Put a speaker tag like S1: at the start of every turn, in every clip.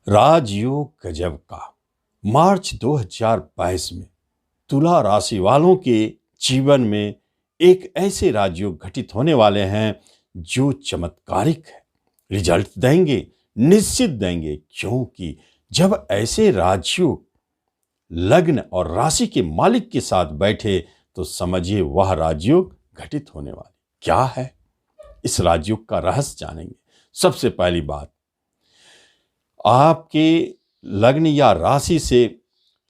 S1: राजयोग गजब का मार्च 2022 में तुला राशि वालों के जीवन में एक ऐसे राजयोग घटित होने वाले हैं जो चमत्कारिक है। रिजल्ट देंगे, निश्चित देंगे, क्योंकि जब ऐसे राजयोग लग्न और राशि के मालिक के साथ बैठे तो समझिए वह राजयोग घटित होने वाले क्या है। इस राजयोग का रहस्य जानेंगे। सबसे पहली बात, आपके लग्न या राशि से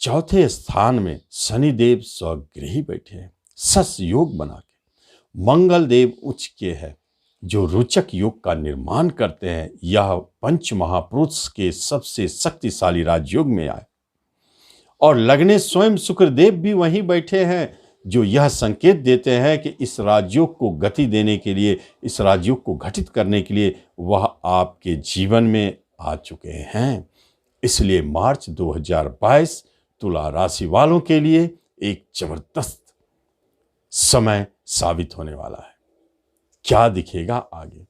S1: चौथे स्थान में शनिदेव स्वगृही बैठे हैं, सस योग बना के। मंगल देव उच्च के है जो रोचक योग का निर्माण करते हैं। यह पंच महापुरुष के सबसे शक्तिशाली राजयोग में आए और लग्ने स्वयं शुक्रदेव भी वहीं बैठे हैं जो यह संकेत देते हैं कि इस राजयोग को गति देने के लिए, इस राजयोग को घटित करने के लिए वह आपके जीवन में आ चुके हैं। इसलिए मार्च 2022 तुला राशि वालों के लिए एक जबरदस्त समय साबित होने वाला है। क्या दिखेगा आगे?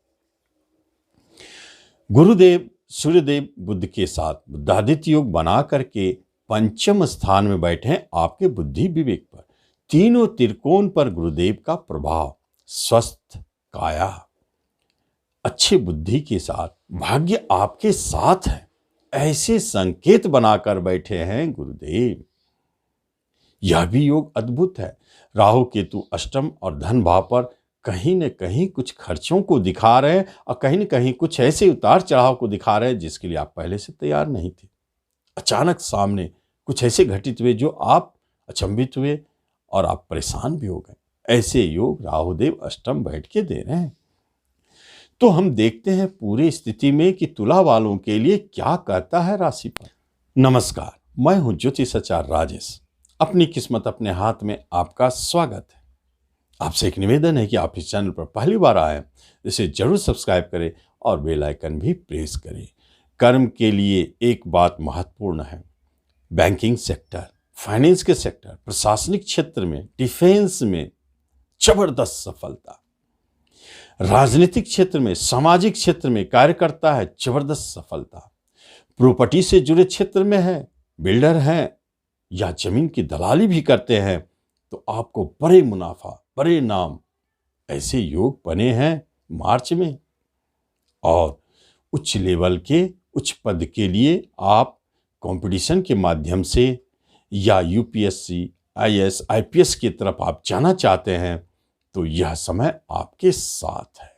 S1: गुरुदेव सूर्यदेव बुध के साथ बुद्धादित्य योग बना करके पंचम स्थान में बैठे हैं आपके बुद्धि विवेक पर। तीनों त्रिकोण पर गुरुदेव का प्रभाव, स्वस्थ काया, अच्छी बुद्धि के साथ भाग्य आपके साथ है, ऐसे संकेत बनाकर बैठे हैं गुरुदेव। यह भी योग अद्भुत है। राहु केतु अष्टम और धन भाव पर कहीं न कहीं कुछ खर्चों को दिखा रहे हैं और कहीं न कहीं कुछ ऐसे उतार चढ़ाव को दिखा रहे हैं जिसके लिए आप पहले से तैयार नहीं थे। अचानक सामने कुछ ऐसे घटित हुए जो आप अचंभित हुए और आप परेशान भी हो गए। ऐसे योग राहुदेव अष्टम बैठ के दे रहे हैं। तो हम देखते हैं पूरी स्थिति में कि तुला वालों के लिए क्या कहता है राशि पर। नमस्कार, मैं हूं ज्योतिषाचार्य राजेश। अपनी किस्मत अपने हाथ में आपका स्वागत है। आपसे एक निवेदन है कि आप इस चैनल पर पहली बार आए इसे जरूर सब्सक्राइब करें और बेल आइकन भी प्रेस करें। कर्म के लिए एक बात महत्वपूर्ण है। बैंकिंग सेक्टर, फाइनेंस के सेक्टर, प्रशासनिक क्षेत्र में, डिफेंस में जबरदस्त सफलता, राजनीतिक क्षेत्र में, सामाजिक क्षेत्र में कार्य करता है, जबरदस्त सफलता, प्रॉपर्टी से जुड़े क्षेत्र में है, बिल्डर हैं या जमीन की दलाली भी करते हैं तो आपको बड़े मुनाफा, बड़े नाम, ऐसे योग बने हैं मार्च में। और उच्च लेवल के उच्च पद के लिए आप कंपटीशन के माध्यम से या यूपीएससी, आईएएस, आईपीएस की तरफ आप जाना चाहते हैं तो यह समय आपके साथ है।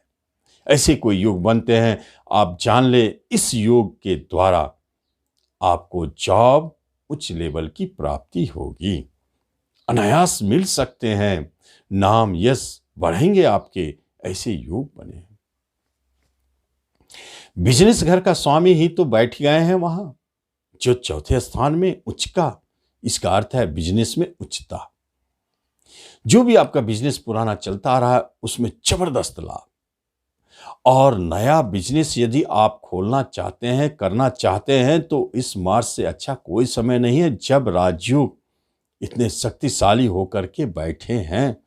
S1: ऐसे कोई योग बनते हैं, आप जान ले इस योग के द्वारा आपको जॉब, उच्च लेवल की प्राप्ति होगी, अनायास मिल सकते हैं, नाम यश बढ़ेंगे आपके। ऐसे योग बने हैं। बिजनेस घर का स्वामी ही तो बैठ गए हैं वहां जो चौथे स्थान में उच्च का। इसका अर्थ है बिजनेस में उच्चता। जो भी आपका बिजनेस पुराना चलता आ रहा है उसमें जबरदस्त लाभ, और नया बिजनेस यदि आप खोलना चाहते हैं, करना चाहते हैं तो इस मार्च से अच्छा कोई समय नहीं है जब राजयोग इतने शक्तिशाली होकर के बैठे हैं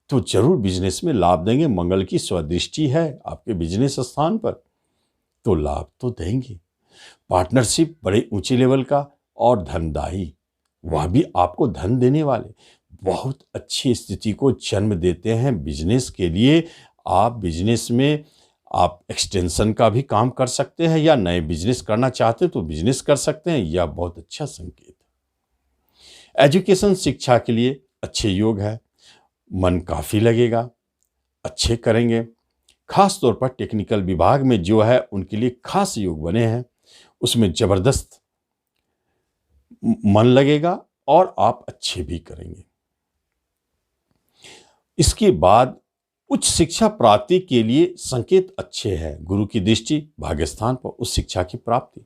S1: तो जरूर बिजनेस में लाभ देंगे। मंगल की स्वदृष्टि है आपके बिजनेस स्थान पर तो लाभ तो देंगे। पार्टनरशिप बड़े ऊंचे लेवल का और धनदायी, वह भी आपको धन देने वाले, बहुत अच्छी स्थिति को जन्म देते हैं बिजनेस के लिए। आप बिजनेस में आप एक्सटेंशन का भी काम कर सकते हैं या नए बिजनेस करना चाहते हैं तो बिजनेस कर सकते हैं। यह बहुत अच्छा संकेत है। एजुकेशन, शिक्षा के लिए अच्छे योग है। मन काफी लगेगा, अच्छे करेंगे। खास तौर पर टेक्निकल विभाग में जो है उनके लिए खास योग बने हैं, उसमें जबरदस्त मन लगेगा और आप अच्छे भी करेंगे। इसके बाद उच्च शिक्षा प्राप्ति के लिए संकेत अच्छे हैं। गुरु की दृष्टि भाग्यस्थान पर उस शिक्षा की प्राप्ति,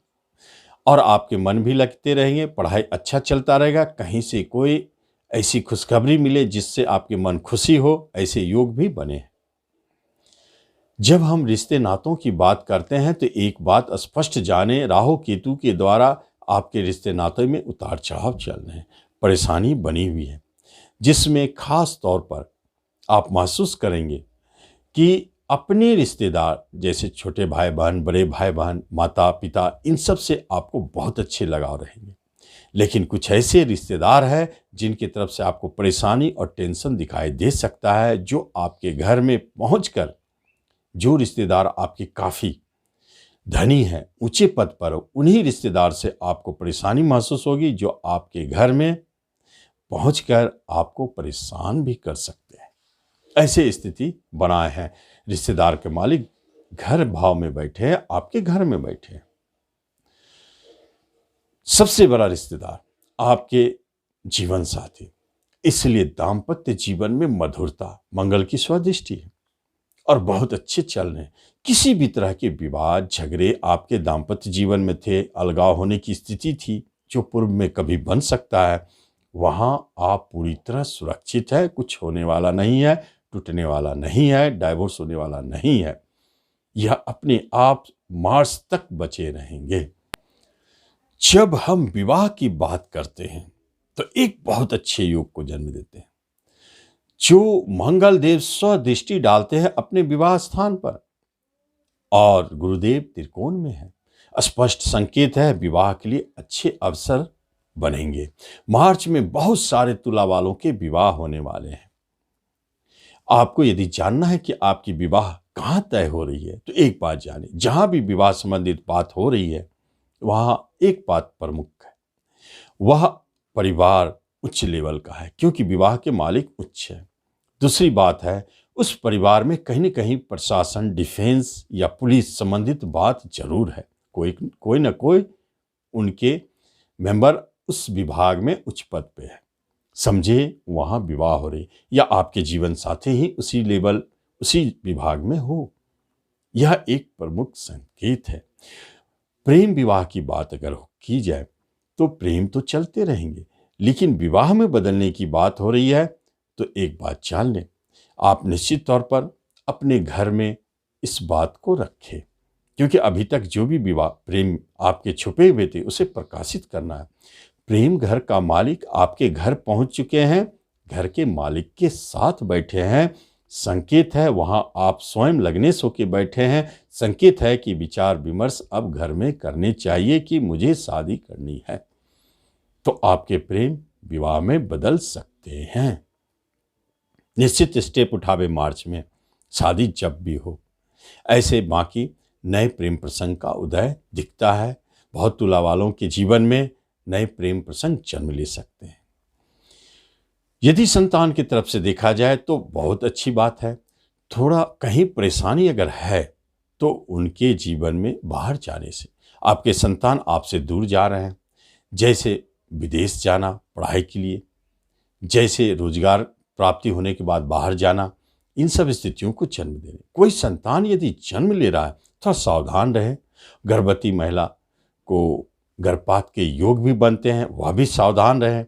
S1: और आपके मन भी लगते रहेंगे, पढ़ाई अच्छा चलता रहेगा। कहीं से कोई ऐसी खुशखबरी मिले जिससे आपके मन खुशी हो, ऐसे योग भी बने हैं। जब हम रिश्ते नातों की बात करते हैं तो एक बात स्पष्ट जाने, राहु केतु के द्वारा आपके रिश्ते नाते में उतार चढ़ाव चल रहे हैं, परेशानी बनी हुई है, जिसमें खास तौर पर आप महसूस करेंगे कि अपने रिश्तेदार जैसे छोटे भाई बहन, बड़े भाई बहन, माता पिता, इन सब से आपको बहुत अच्छे लगाव रहेंगे। लेकिन कुछ ऐसे रिश्तेदार हैं जिनकी तरफ से आपको परेशानी और टेंशन दिखाई दे सकता है, जो आपके घर में पहुंचकर, जो रिश्तेदार आपके काफ़ी धनी है, ऊंचे पद पर हो, उन्हीं रिश्तेदार से आपको परेशानी महसूस होगी, जो आपके घर में पहुंचकर आपको परेशान भी कर सकते हैं। ऐसे स्थिति बनाए हैं। रिश्तेदार के मालिक घर भाव में बैठे हैं, आपके घर में बैठे हैं। सबसे बड़ा रिश्तेदार आपके जीवन साथी। इसलिए दाम्पत्य जीवन में मधुरता, मंगल की स्वदृष्टि है और बहुत अच्छे चल रहे हैं। किसी भी तरह के विवाद झगड़े आपके दाम्पत्य जीवन में थे, अलगाव होने की स्थिति थी, जो पूर्व में कभी बन सकता है, वहां आप पूरी तरह सुरक्षित है। कुछ होने वाला नहीं है, टूटने वाला नहीं है, डाइवोर्स होने वाला नहीं है। यह अपने आप मार्च तक बचे रहेंगे। जब हम विवाह की बात करते हैं तो एक बहुत अच्छे योग को जन्म देते हैं, जो मंगल देव स्वदृष्टि डालते हैं अपने विवाह स्थान पर, और गुरुदेव त्रिकोण में है। स्पष्ट संकेत है विवाह के लिए अच्छे अवसर बनेंगे। मार्च में बहुत सारे तुला वालों के विवाह होने वाले हैं। आपको यदि जानना है कि आपकी विवाह कहाँ तय हो रही है, तो एक बात जाने, जहां भी विवाह संबंधित बात हो रही है, वहां एक बात प्रमुख है, वह परिवार उच्च लेवल का है, क्योंकि विवाह के मालिक उच्च है। दूसरी बात है, उस परिवार में कहीं न कहीं प्रशासन, डिफेंस या पुलिस संबंधित बात जरूर है। कोई न कोई उनके मेंबर उस विभाग में उच्च पद पे है। समझे वहां विवाह हो रही, या आपके जीवन साथी ही उसी लेवल, उसी विभाग में हो। यह एक प्रमुख संकेत है। प्रेम विवाह की बात अगर की जाए तो प्रेम तो चलते रहेंगे, लेकिन विवाह में बदलने की बात हो रही है तो एक बात जान लें, आप निश्चित तौर पर अपने घर में इस बात को रखें, क्योंकि अभी तक जो भी विवाह प्रेम आपके छुपे हुए थे उसे प्रकाशित करना है। प्रेम घर का मालिक आपके घर पहुंच चुके हैं, घर के मालिक के साथ बैठे हैं। संकेत है वहां आप स्वयं लगनेश होकर बैठे हैं। संकेत है कि विचार विमर्श अब घर में करने चाहिए कि मुझे शादी करनी है, तो आपके प्रेम विवाह में बदल सकते हैं। निश्चित स्टेप उठावे मार्च में, शादी जब भी हो। ऐसे बाकी नए प्रेम प्रसंग का उदय दिखता है। बहुत तुला वालों के जीवन में नए प्रेम प्रसंग जन्म ले सकते हैं। यदि संतान की तरफ से देखा जाए तो बहुत अच्छी बात है। थोड़ा कहीं परेशानी अगर है तो उनके जीवन में बाहर जाने से, आपके संतान आपसे दूर जा रहे हैं, जैसे विदेश जाना पढ़ाई के लिए, जैसे रोजगार प्राप्ति होने के बाद बाहर जाना, इन सब स्थितियों को जन्म देने। कोई संतान यदि जन्म ले रहा है थोड़ा सावधान रहे। गर्भवती महिला को गर्भपात के योग भी बनते हैं, वह भी सावधान रहे,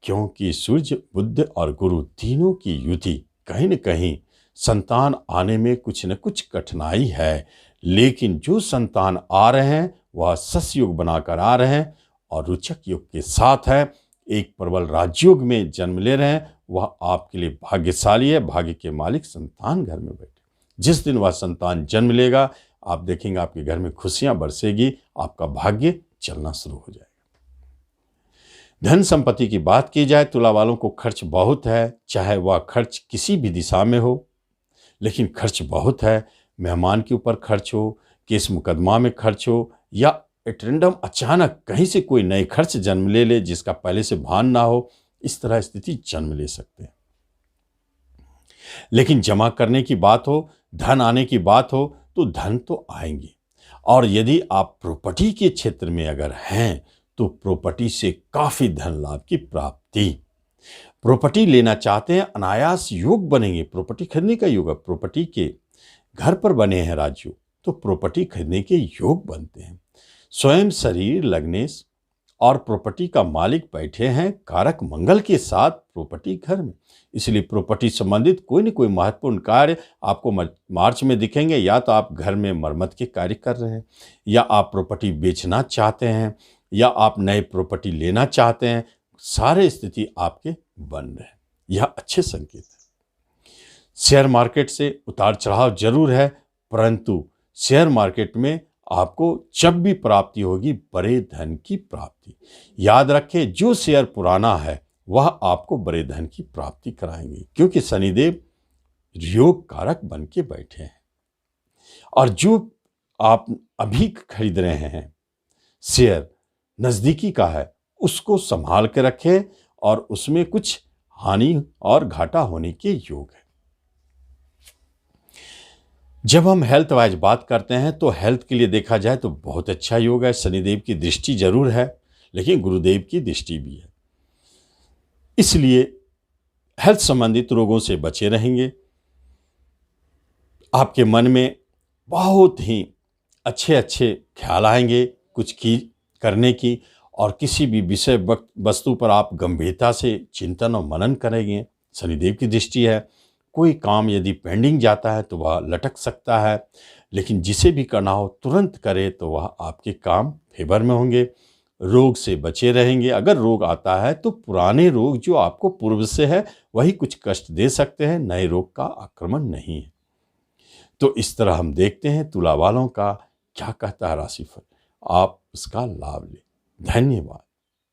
S1: क्योंकि सूर्य, बुध और गुरु तीनों की युति कहीं न कहीं संतान आने में कुछ न कुछ कठिनाई है। लेकिन जो संतान आ रहे हैं वह सस योग बनाकर आ रहे हैं और रुचक योग के साथ है। एक प्रबल राजयोग में जन्म ले रहे हैं, वह आपके लिए भाग्यशाली है। भाग्य के मालिक संतान घर में बैठे। जिस दिन वह संतान जन्म लेगा, आप देखेंगे आपके घर में खुशियां बरसेगी, आपका भाग्य चलना शुरू हो जाएगा। धन संपत्ति की बात की जाए, तुला वालों को खर्च बहुत है, चाहे वह खर्च किसी भी दिशा में हो, लेकिन खर्च बहुत है। मेहमान के ऊपर खर्च हो, केस मुकदमा में खर्च हो, या एटेंडम अचानक कहीं से कोई नए खर्च जन्म ले ले जिसका पहले से भान ना हो, इस तरह स्थिति जन्म ले सकते हैं। लेकिन जमा करने की बात हो, धन आने की बात हो, तो धन तो आएंगे। और यदि आप प्रॉपर्टी के क्षेत्र में अगर हैं तो प्रॉपर्टी से काफी धन लाभ की प्राप्ति। प्रॉपर्टी लेना चाहते हैं, अनायास योग बनेंगे। प्रॉपर्टी खरीदने का योग है, प्रॉपर्टी के घर पर बने हैं राजयोग, तो प्रॉपर्टी खरीदने के योग बनते हैं। स्वयं शरीर लग्नेश और प्रॉपर्टी का मालिक बैठे हैं कारक मंगल के साथ प्रॉपर्टी घर में। इसलिए प्रॉपर्टी संबंधित कोई न कोई महत्वपूर्ण कार्य आपको मार्च में दिखेंगे। या तो आप घर में मरम्मत के कार्य कर रहे हैं, या आप प्रॉपर्टी बेचना चाहते हैं, या आप नए प्रॉपर्टी लेना चाहते हैं। सारे स्थिति आपके बन रहे हैं, यह अच्छे संकेत है। शेयर मार्केट से उतार चढ़ाव जरूर है, परंतु शेयर मार्केट में आपको जब भी प्राप्ति होगी बड़े धन की प्राप्ति। याद रखें, जो शेयर पुराना है वह आपको बड़े धन की प्राप्ति कराएंगे, क्योंकि शनिदेव योग कारक बन के बैठे हैं। और जो आप अभी खरीद रहे हैं शेयर नजदीकी का है, उसको संभाल के रखें और उसमें कुछ हानि और घाटा होने के योग है। जब हम हेल्थ वाइज बात करते हैं तो हेल्थ के लिए देखा जाए तो बहुत अच्छा योग है। शनिदेव की दृष्टि जरूर है, लेकिन गुरुदेव की दृष्टि भी है, इसलिए हेल्थ संबंधित रोगों से बचे रहेंगे। आपके मन में बहुत ही अच्छे अच्छे ख्याल आएंगे कुछ की करने की, और किसी भी विषय वस्तु पर आप गंभीरता से चिंतन और मनन करेंगे। शनिदेव की दृष्टि है। कोई काम यदि पेंडिंग जाता है तो वह लटक सकता है, लेकिन जिसे भी करना हो तुरंत करे तो वह आपके काम फेवर में होंगे। रोग से बचे रहेंगे। अगर रोग आता है तो पुराने रोग जो आपको पूर्व से है वही कुछ कष्ट दे सकते हैं, नए रोग का आक्रमण नहीं है। तो इस तरह हम देखते हैं तुला वालों का क्या कहता है राशिफल, आप उसका लाभ लें। धन्यवाद।